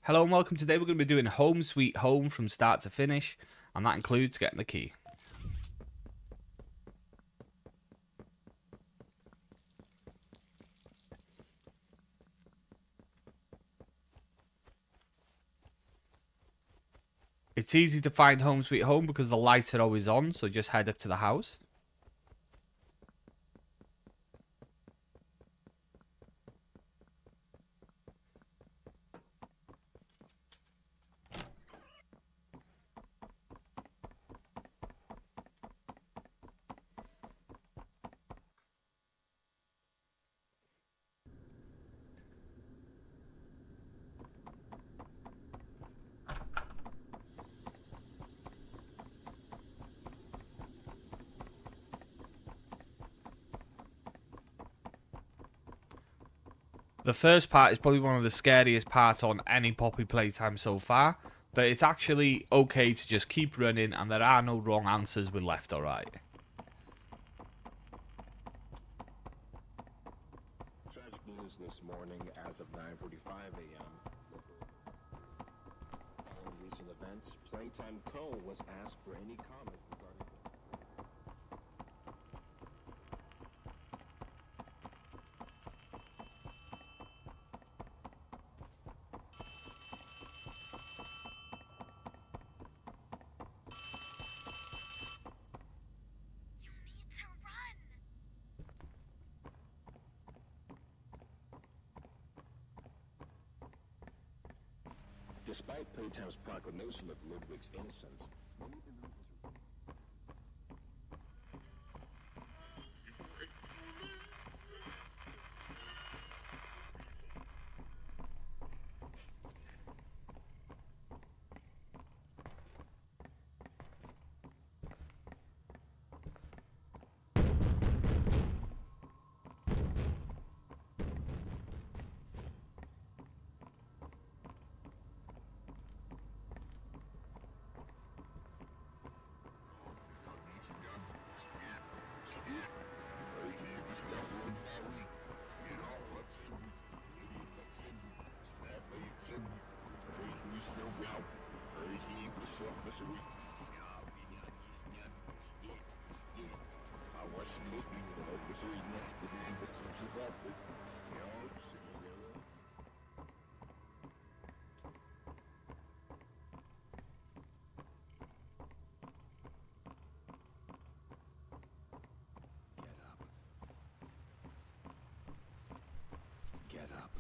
Hello and welcome. Today we're going to be doing Home Sweet Home from start to finish, and that includes getting the key. It's easy to find Home Sweet Home because the lights are always on, so just head up to the house. The first part is probably one of the scariest parts on any Poppy Playtime so far, but it's actually okay to just keep running and there are no wrong answers with left or right. Tragic news this morning as of 9:45 a.m. Following recent events, Playtime Co. was asked for any comment regarding this. Despite Playtime's proclamation of Ludwig's innocence, many believe his Get up.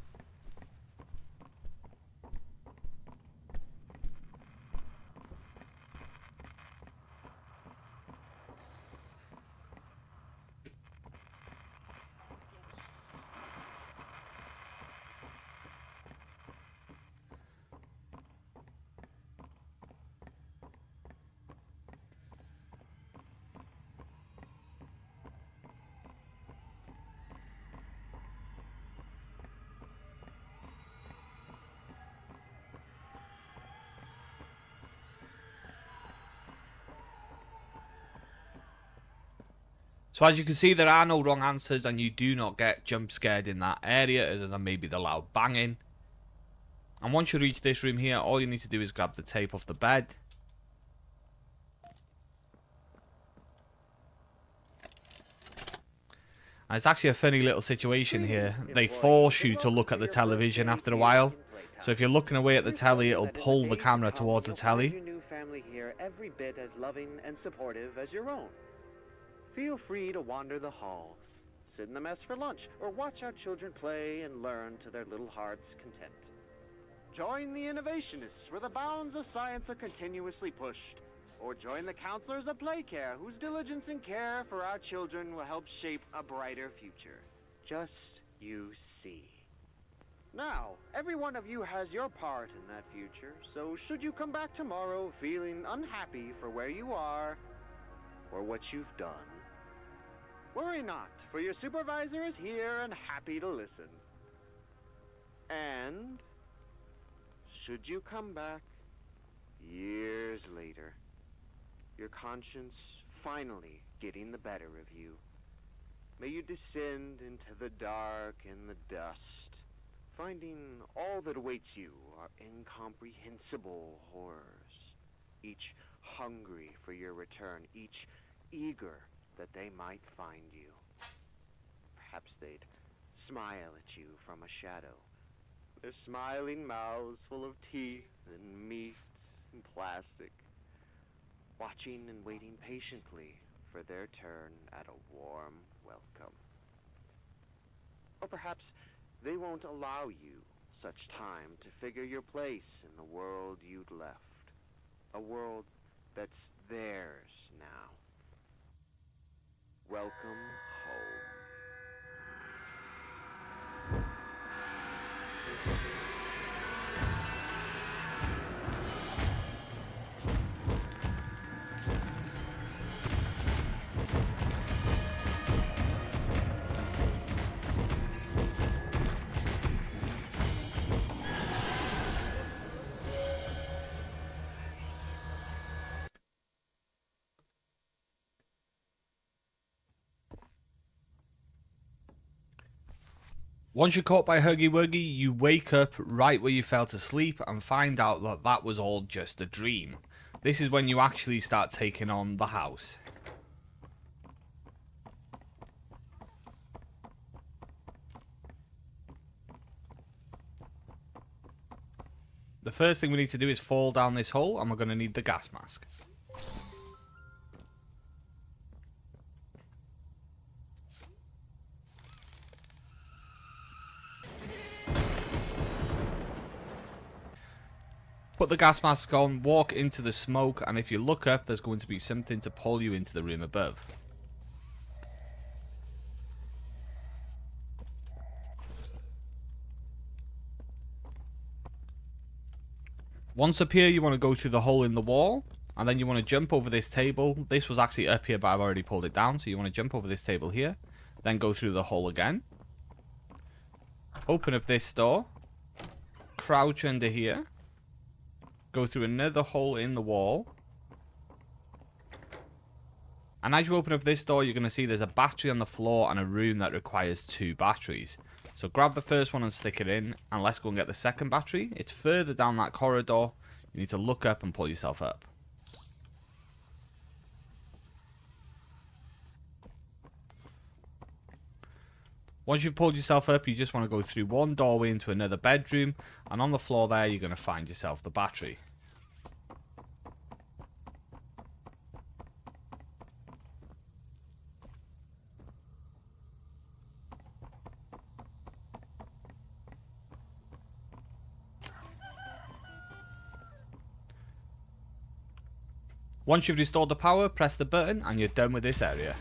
So as you can see, there are no wrong answers and you do not get jump scared in that area other than maybe the loud banging. And once you reach this room here, all you need to do is grab the tape off the bed. And it's actually a funny little situation here. They force you to look at the television after a while. So if you're looking away at the telly, it'll pull the camera towards the telly. Your new family here every bit as loving and supportive as your own. Feel free to wander the halls, sit in the mess for lunch, or watch our children play and learn to their little hearts' content. Join the innovationists where the bounds of science are continuously pushed, or join the counselors of Playcare whose diligence and care for our children will help shape a brighter future. Just you see. Now, every one of you has your part in that future, so should you come back tomorrow feeling unhappy for where you are or what you've done, worry not, for your supervisor is here and happy to listen. And should you come back years later, your conscience finally getting the better of you, may you descend into the dark and the dust, finding all that awaits you are incomprehensible horrors, each hungry for your return, each eager that they might find you. Perhaps they'd smile at you from a shadow, their smiling mouths full of teeth and meat and plastic, watching and waiting patiently for their turn at a warm welcome. Or perhaps they won't allow you such time to figure your place in the world you'd left, a world that's theirs now. Welcome home. Once you're caught by Huggy Wuggy, you wake up right where you fell asleep and find out that that was all just a dream. This is when you actually start taking on the house. The first thing we need to do is fall down this hole, and we're going to need the gas mask. Put the gas mask on, walk into the smoke, and if you look up, there's going to be something to pull you into the room above. Once up here, you want to go through the hole in the wall, and then you want to jump over this table. This was actually up here, but I've already pulled it down, so you want to jump over this table here, then go through the hole again. Open up this door, crouch under here, go through another hole in the wall, and as you open up this door, you're going to see there's a battery on the floor and a room that requires 2 batteries. So grab the first one and stick it in, and let's go and get the second battery. It's further down that corridor. You need to look up and pull yourself up. Once you've pulled yourself up, you just want to go through one doorway into another bedroom, and on the floor there, you're going to find yourself the battery. Once you've restored the power, press the button and you're done with this area.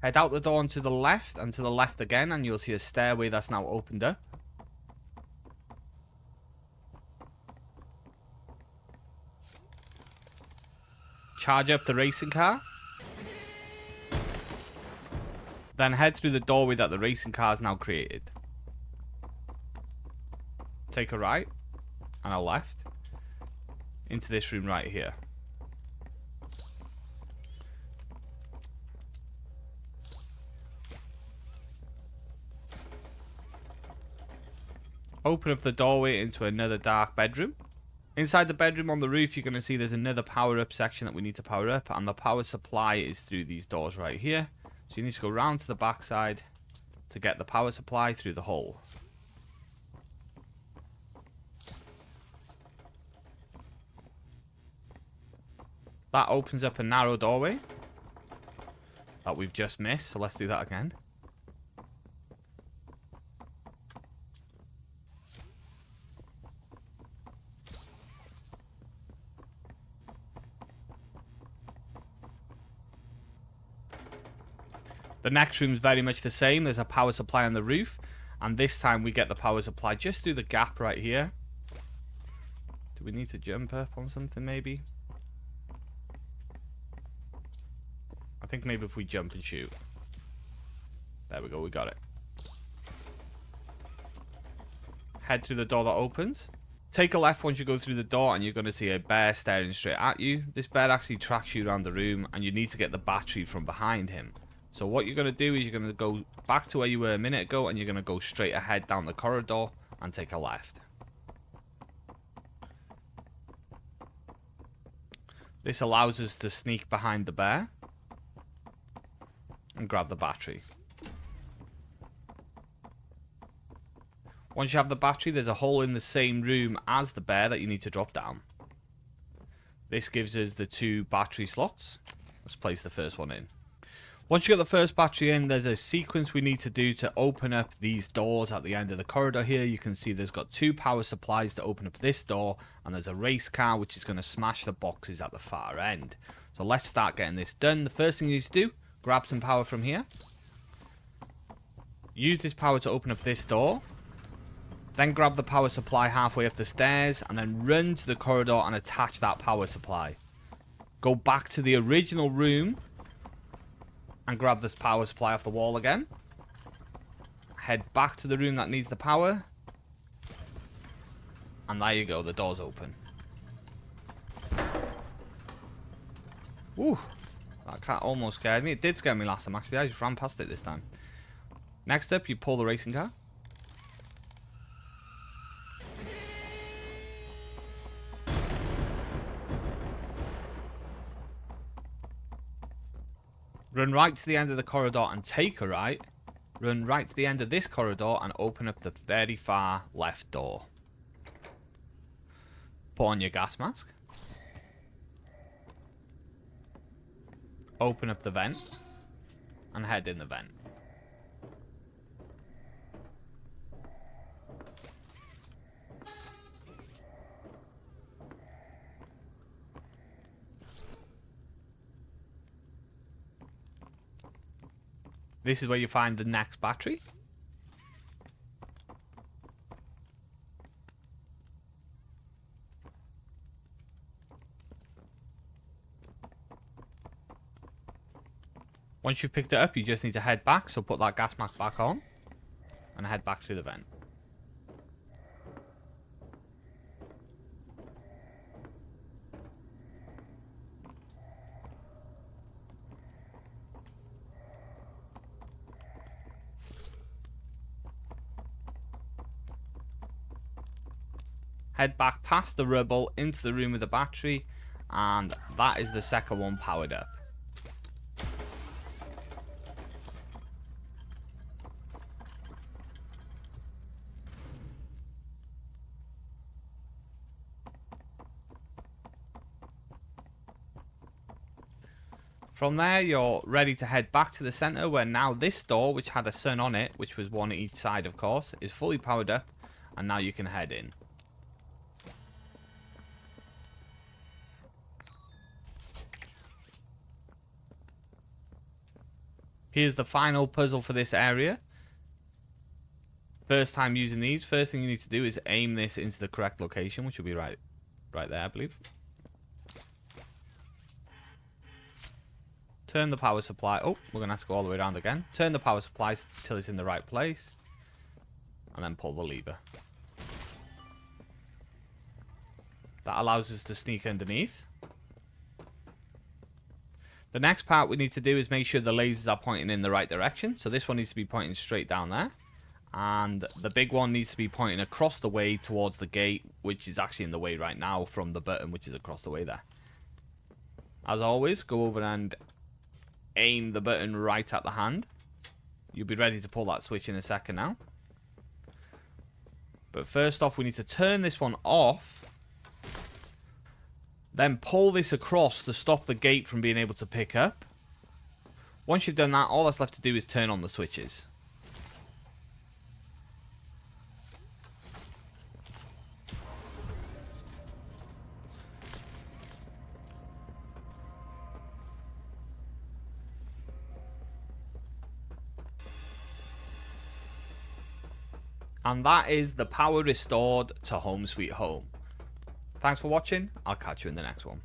Head out the door and to the left and to the left again, and you'll see a stairway that's now opened up. Charge up the racing car. Then head through the doorway that the racing car has now created. Take a right and a left into this room right here. Open up the doorway into another dark bedroom. Inside the bedroom on the roof, you're going to see there's another power up section that we need to power up, and the power supply is through these doors right here. So you need to go round to the back side to get the power supply through the hole. That opens up a narrow doorway that we've just missed, so let's do that again. The next room is very much the same. There's a power supply on the roof, and this time we get the power supply just through the gap right here. Do we need to jump up on something maybe? I think maybe if we jump and shoot. There we go, we got it. Head through the door that opens. Take a left once you go through the door, and you're going to see a bear staring straight at you. This bear actually tracks you around the room, and you need to get the battery from behind him. So what you're going to do is you're going to go back to where you were a minute ago, and you're going to go straight ahead down the corridor and take a left. This allows us to sneak behind the bear and grab the battery. Once you have the battery, there's a hole in the same room as the bear that you need to drop down. This gives us the 2 battery slots. Let's place the first one in. Once you get the first battery in, there's a sequence we need to do to open up these doors at the end of the corridor here. You can see there's got 2 power supplies to open up this door, and there's a race car which is going to smash the boxes at the far end. So let's start getting this done. The first thing you need to do, grab some power from here. Use this power to open up this door. Then grab the power supply halfway up the stairs, and then run to the corridor and attach that power supply. Go back to the original room and grab this power supply off the wall again. Head back to the room that needs the power. And there you go, the door's open. Woo! That cat almost scared me. It did scare me last time, actually. I just ran past it this time. Next up, you pull the racing car. Run right to the end of the corridor and take a right. Run right to the end of this corridor and open up the very far left door. Put on your gas mask. Open up the vent. And head in the vent. This is where you find the next battery. Once you've picked it up, you just need to head back. So put that gas mask back on and head back through the vent. Head back past the rubble into the room with the battery, and that is the second one powered up. From there, you're ready to head back to the center, where now this door, which had a sun on it, which was one each side of course, is fully powered up, and now you can head in. Here's the final puzzle for this area. First time using these, first thing you need to do is aim this into the correct location, which will be right there, I believe. Turn the power supply. Oh, we're going to have to go all the way around again. Turn the power supply till it's in the right place. And then pull the lever. That allows us to sneak underneath. The next part we need to do is make sure the lasers are pointing in the right direction. So this one needs to be pointing straight down there. And the big one needs to be pointing across the way towards the gate, which is actually in the way right now from the button, which is across the way there. As always, go over and aim the button right at the hand. You'll be ready to pull that switch in a second now. But first off, we need to turn this one off. Then pull this across to stop the gate from being able to pick up. Once you've done that, all that's left to do is turn on the switches. And that is the power restored to Home Sweet Home. Thanks for watching. I'll catch you in the next one.